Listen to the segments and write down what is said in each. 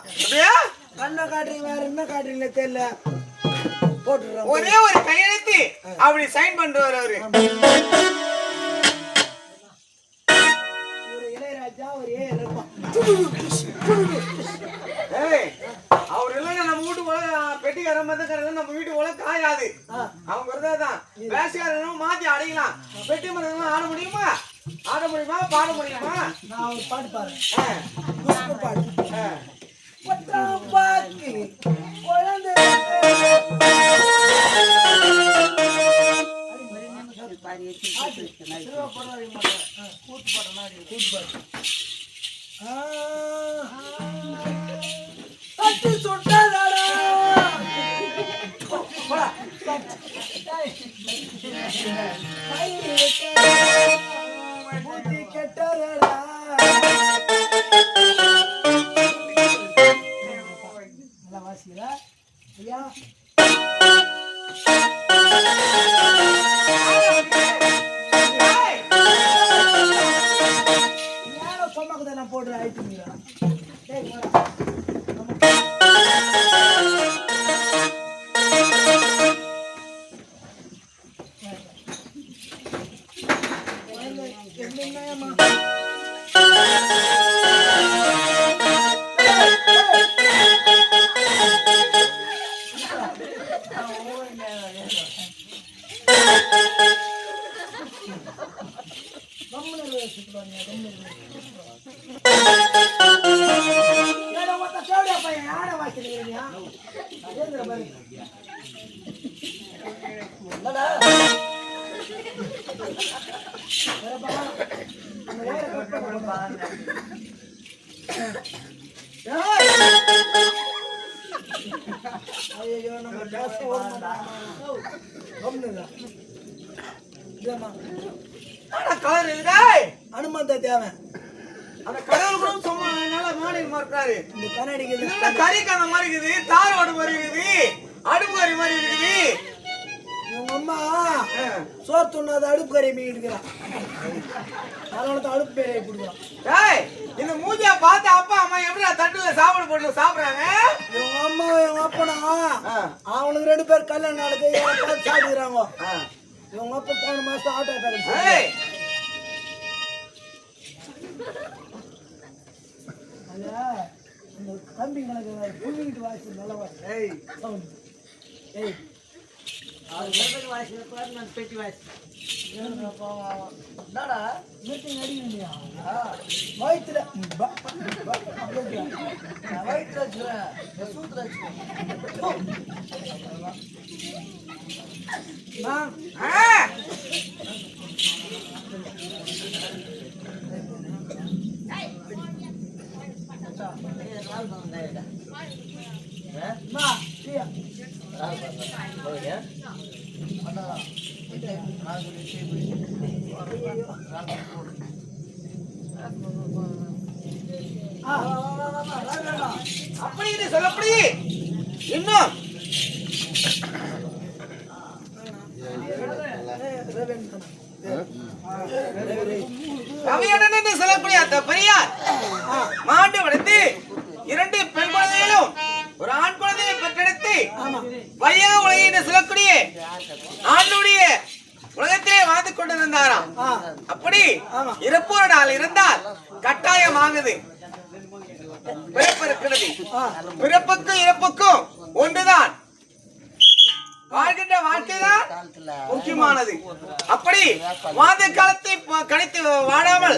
அப்படியே கண்ணை காட்டுறீங்க வேற என்ன காட்டுறீங்களே தெரியல போட்டுறோம். ஒரே ஒரு கையெழுத்து அப்படி சைன் பண்ணுவார் அவரு. ஒரு இளையராஜா ஒரு ஏ அவர் இல்லைன்னா நம்ம வீட்டு போல பெட்டிக்காரன் மதக்காரன் நம்ம வீட்டு போல காயாது. அவங்க வருதாதான் வேஷக்காரனும் மாத்தி அடையலாம். பெட்டி மரங்களும் ஆட முடியுமா? ஆட முடியுமா? பாட முடியுமா? நான் ஒரு பாட்டு பாடுறேன். பாட்டு பட்டாம்பாக்கி குழந்தை தட்டி சுட்டாதடா புத்தி கெட்டதடா நல்லா வாசிக்கிறா ஐயா சொன்னாக்குதான் நான் போடுறேன் ஆயிட்டுங்களா ஐயோ நம்ம அனுமந்த தேவை அந்த கடவுள் கூட சும்மா நல்லா மாநிலமா இருக்காரு. இந்த கண்ணாடிக்கு கறிக்கான மாதிரி இருக்குது, தார் ஓடு மாதிரி இருக்குது, அடுப்பு கறி மாதிரி இருக்குது. உங்க அம்மா சோறு துண்ணாத அடுப்பு கறி மீன் இருக்கிறான். அதனால தான் அடுப்பு பேரை பிடிக்கிறான். இந்த மூஞ்சியா பார்த்து அப்பா அம்மா எப்படி தட்டுல சாப்பாடு போட்டு சாப்பிடுறாங்க? இவங்க அம்மா இவங்க அப்பனா அவனுக்கு 2 பேர் கல்யாணம் நாளுக்கு பார்த்து சாப்பிடுறாங்க. இவங்க அப்பா போன மாசம் ஆட்டோ அட்டாக் அந்த தம்பி கணக்கு புள்ளிக்கிட்டு வாசி நல்லவா. ஏய் பெட்டி வாசி என்னடா மீட்டிங் அடிக்கலையா? வயிற்றுல வயிற்றுல வச்சுக்கிறேன் சூத்துல அப்படி சொல்லப்படி இன்னும் கவியடன் என்று சொல்லக்கூடிய அந்த பெரியார் மாண்டு வளர்த்து 2 பெண் குழந்தைகளும் ஒரு ஆண் குழந்தையை பெற்றெடுத்து வையக உலகை என்று சொல்லக்கூடிய ஆண்டுடைய உலகத்திலே வாழ்ந்து கொண்டிருந்தாராம். அப்படி இறப்போர் நாள் இருந்தால் கட்டாயமாகுது. பிறப்பு இருக்கிறது. பிறப்புக்கும் இறப்புக்கும் ஒன்றுதான். வாழ்கின்ற வாழ்க்கைதான் முக்கியமானது. அப்படி வாழ்ந்த காலத்தை கணித்து வாழாமல்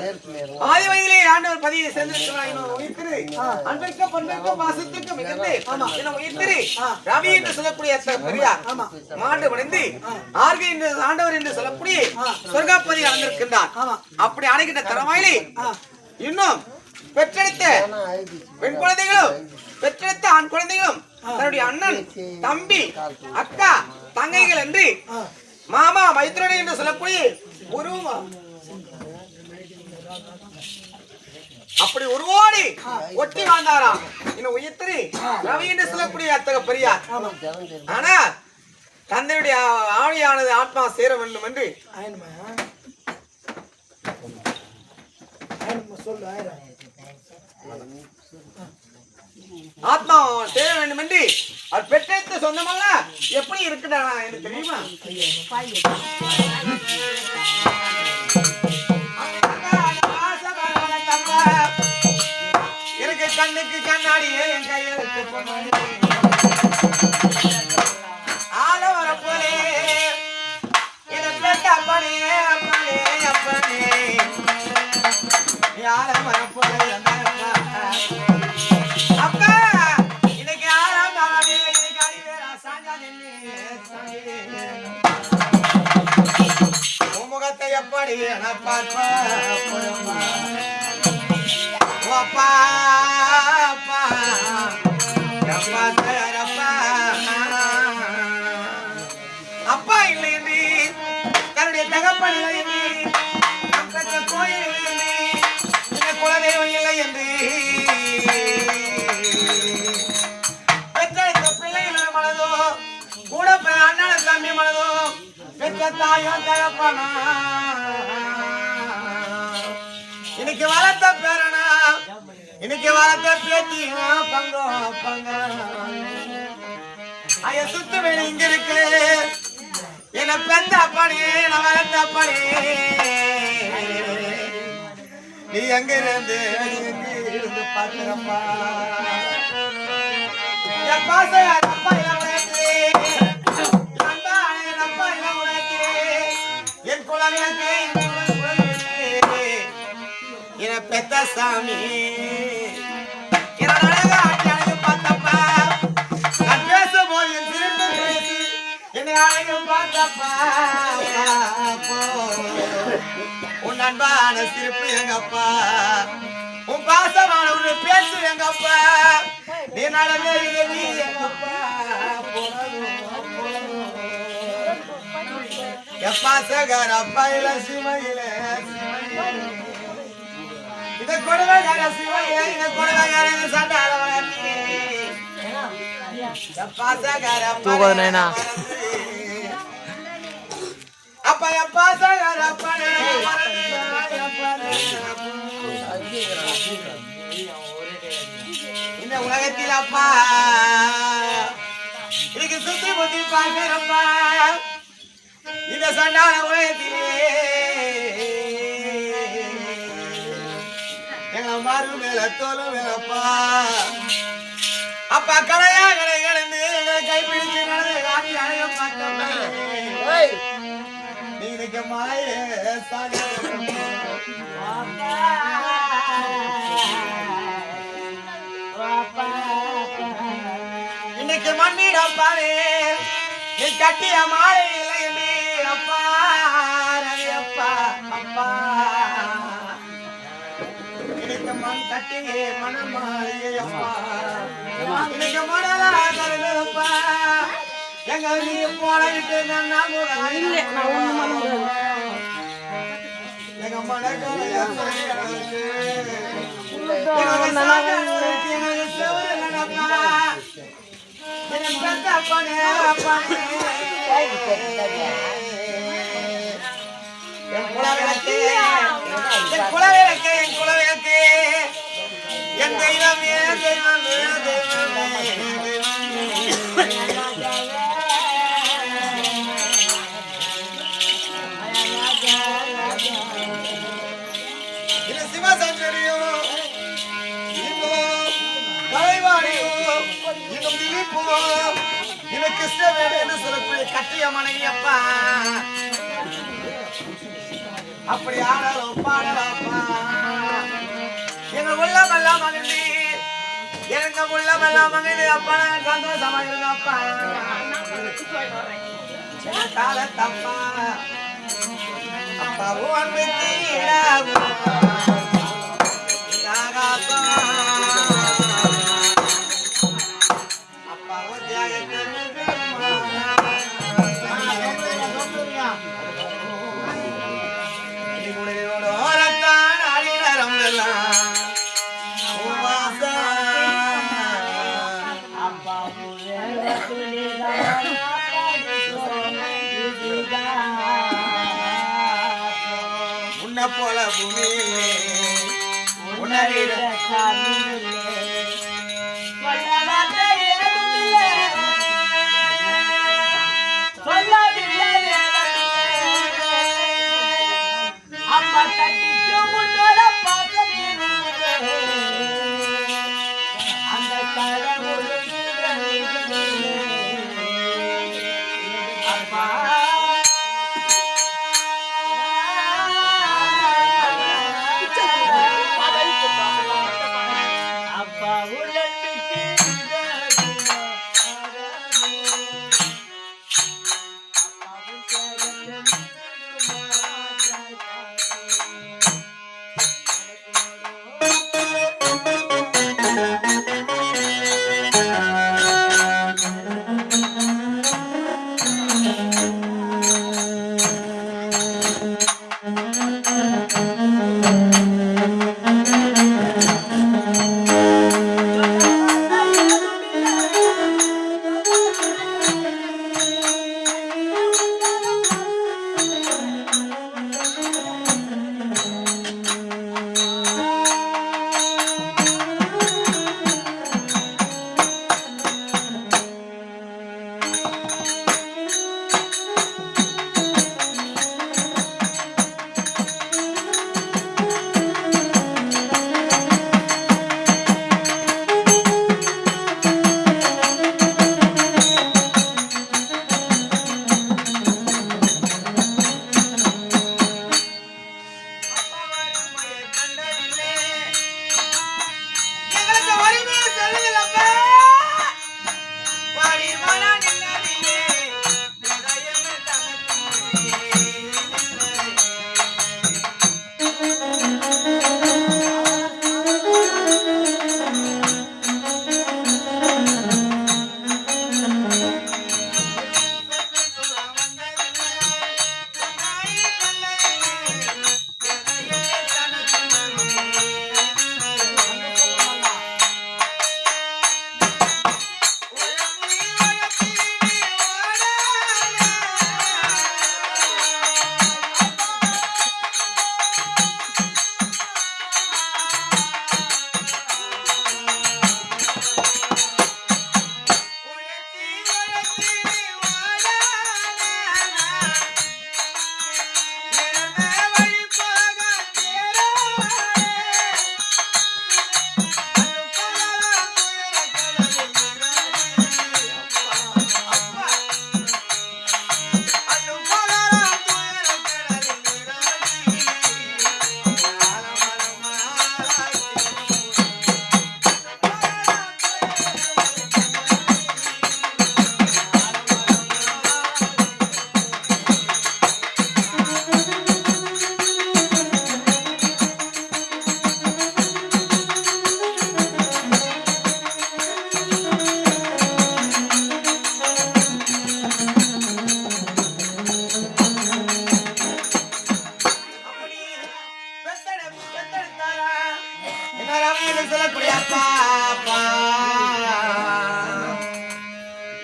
ஆதி வயதிலே ஆண்டவர் பதியை சேர்ந்திருக்கிறார். அன்பிற்கு பண்பிற்கு பாசத்திற்கு மிகுந்து உயிர்த்திரு ரவி என்று சொல்லக்கூடிய பெரியார் மாண்டு மடைந்து ஆர்கே என்று ஆண்டவர் என்று சொல்லக்கூடிய சொர்க்காப்பதி அடைந்திருக்கின்றார். அப்படி அடைகின்ற தரவாயிலே இன்னும் பெற்றெடுத்த பெண் குழந்தைகளும் பெற்றெடுத்த ஆண் குழந்தைகளும் தன்னுடைய அண்ணன் தம்பி அக்கா தங்கைகள் என்று மாமா மைத்ரனை என்று சொல்லக்கூடிய உருவம் அப்படி உருவோடி ஒட்டி வாழ்ந்தாராம். இன்னும் உயிர்த்திரி ரவி என்று சொல்லக்கூடிய அத்தக பெரியார். ஆனா தந்தையுடைய ஆவியானது ஆத்மா சேர வேண்டும் என்று சொல்லு ஆத்மா தேட வேண்டும் என்று அது பெற்றெடுத்த சொந்தமல்ல எப்படி இருக்குடா எனக்கு தெரியுமா? எனக்கு கண்ணுக்கு கண்ணாடியே என் கையில் ஆள வரப்போலே இதை பெற்ற அப்பனே அப்பனே அப்பனே ஆள வரப்போலே அப்பா இன்னைக்கு ஆறாம் நாளே இன்னைக்கு அடிவேரா சாஞ்சா முகத்தை எப்படி என பார்ப்பா அப்பா அப்பா அப்பா இல்லை என்று தன்னுடைய தகப்பன் இல்லை என்று கோயில் இல்லை என்று குலதெய்வம் இல்லை என்று பெற்ற பிள்ளைகள் மனதோ கூட அண்ணன் தம்பி மனதோ பெற்ற தாயும் தகப்பனா இன்னைக்கு வளர்த்த பேரனா இன்னைக்கு வளர்த்த பேத்தியா பங்கோ பங்க ஐய சுத்து வேணும் இங்க இருக்கு என்ன பெத்த அப்பனே நான் வளர்த்த அப்பனே நீ எங்க இருந்து பாக்குறப்பா என் பாச அப்பா இல்ல உனக்கு அப்பா இல்ல உனக்கு என் குழந்தை என பெத்த சாமி அழகு பார்த்தப்பா நான் பேசும்போது என் திரும்ப பேசி என்னை அழகு பார்த்தப்பா உன் அன்பான சிரிப்பு எங்கப்பா உன் பாசமான ஒரு பேச்சு எங்கப்பா நீ நடந்த எங்கப்பா எப்பா சகர் அப்பா இல்ல சிவையில இத கொடுவகார சிவையில இத கொடுவகார சண்டால வளர்த்தி எப்பா சகர் அப்பா அப்பா எப்பா சகர் அப்பா இந்த உலகத்தில் அப்பா இதுக்கு சுத்தி புத்தி பார்க்கிறப்பா இந்த சண்டான உலகத்திலே எங்க மாறு மேல தோல மேலப்பா அப்பா கடையா கடை கிடந்து கைப்பிடிச்சு நடந்து காட்டி அழக பார்த்தோம் நீ இன்னைக்கு மலையே இன்னைக்கு மண்ணிடப்பானே நீ கட்டிய மாலை இல்லை அப்பா ரவி அப்பா அப்பா இன்னைக்கு மண் கட்டியே மணமாளிகை அப்பா இன்னைக்கு மணலா கருதுப்பா எங்க நீ போனவிட்டு நான் எங்க மனக்கலைய குலவிளக்கு என் தெய்வம் இது சிவசஞ்சரியோ இன்னும் திலீப்போ இது கிருஷ்ணவேடு என்று சொல்லக்கூடிய கட்டிய மனைவி அப்பா அப்படி ஆடலாம் பாடலாப்பா எங்க உள்ளமெல்லாம் மகிழ்ந்து எங்க உள்ளமெல்லாம் மகிழ்ந்து அப்பா சந்தோஷமா இருங்கப்பா காலத்தப்பா அப்பா அன்பு உன்னை போல பூமியிலே உன்னை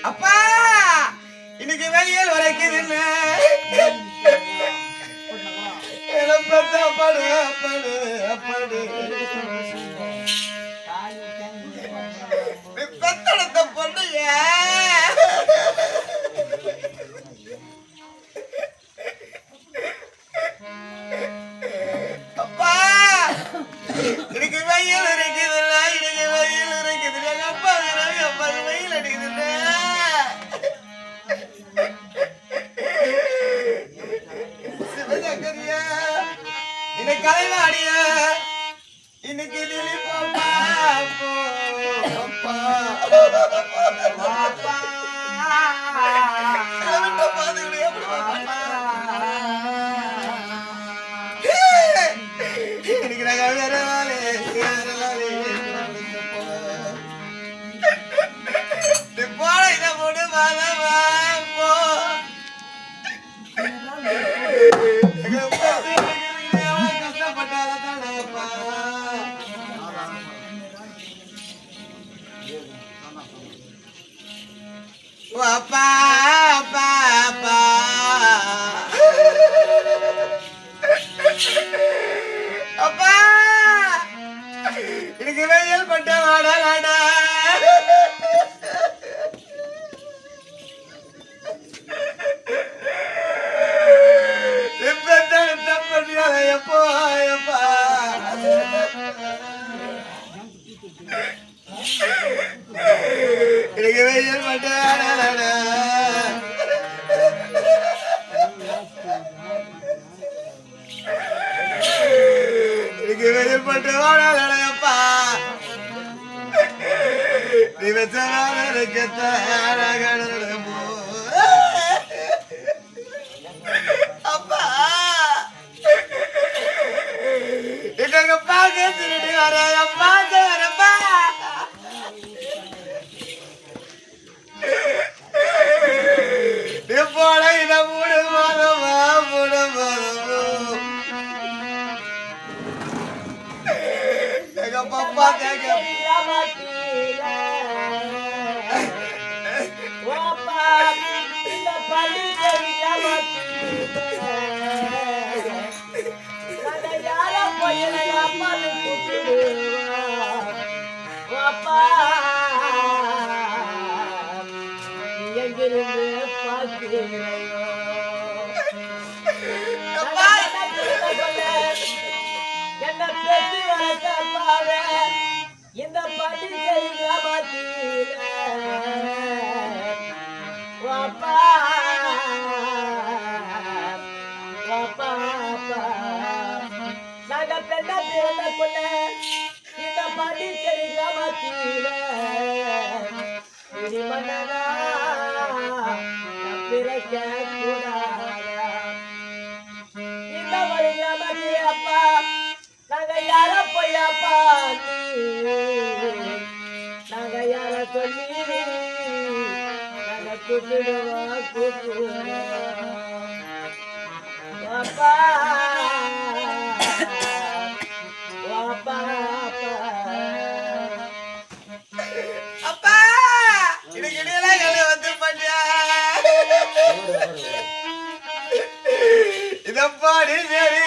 அப்பா இன்னைக்கு வெயில் உரைக்குதுன்னு படு படு படு பெத்தெடுத்த பொண்ணுங்க அப்பா இன்னைக்கு வெயில் இருக்குதுல்ல இன்னைக்கு வெயில் இருக்குது அப்பா அப்பா வெயில் அடிக்குதுல்ல சிவசங்கரியா இன்னைக்கு கலைவாடிய இன்னைக்கு அப்பா அப்பா இன்னைக்கு நாங்க வேற போட இத போட்டு போ கஷ்டப்பட்டாலப்பா அப்பா அப்பா அப்பா அப்பா எனக்கு வெயில் பட்ட வாடலாடா எப்போ எப்பா எனக்கு வெயில் மட்டும் எனக்கு வெயில் மட்டும் வாழப்பா நீ அப்பா எங்க பாக்க திருடி வர பாக்க வரப்பா போட இத மூடு மாதமா மூடு மாதமோ எங்க பப்பா கேட்க எங்கிருந்து என்ன பேசி வளர்த்தாவே இந்த பண்டிகை கிராமத்தில் வாப்பா வாப்பா நாங்க பெண்ண பிறந்தக்குள்ள இந்த பண்டிகை கிராமத்தில் மன்னனா பிறக்க கூடாதா இந்த ஒரு கிராமத்தில் அப்பா நாங்க யார போயப்பா நாங்க யார சொல்லி நாங்க கூப்பிடுவோம் அப்பா அப்பா அப்பா எனக்கு இடையில வந்து பண்ணியா இதப்பாடி சரி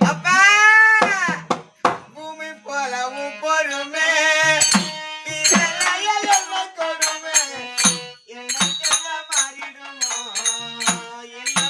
அப்பா பூமி போலவும் பொறுமே கொடுமே என்ன மாறிடுமோ என்ன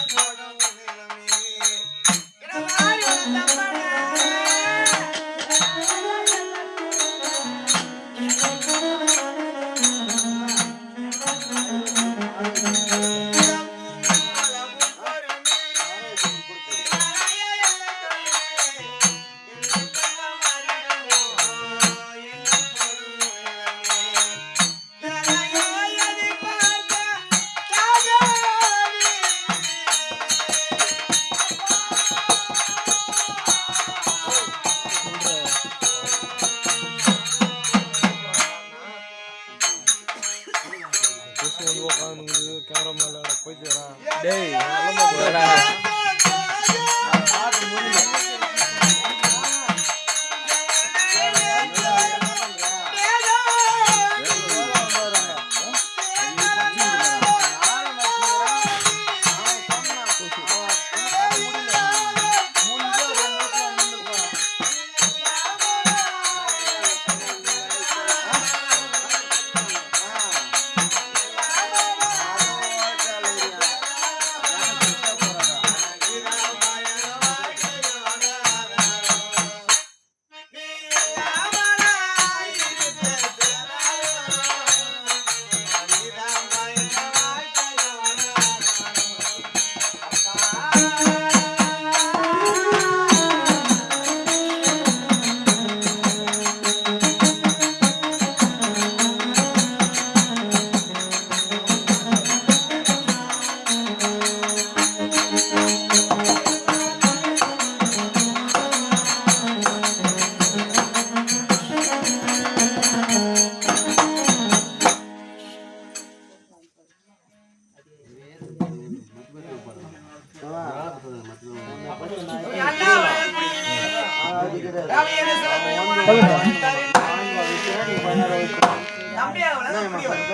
அண்ணா தம்பி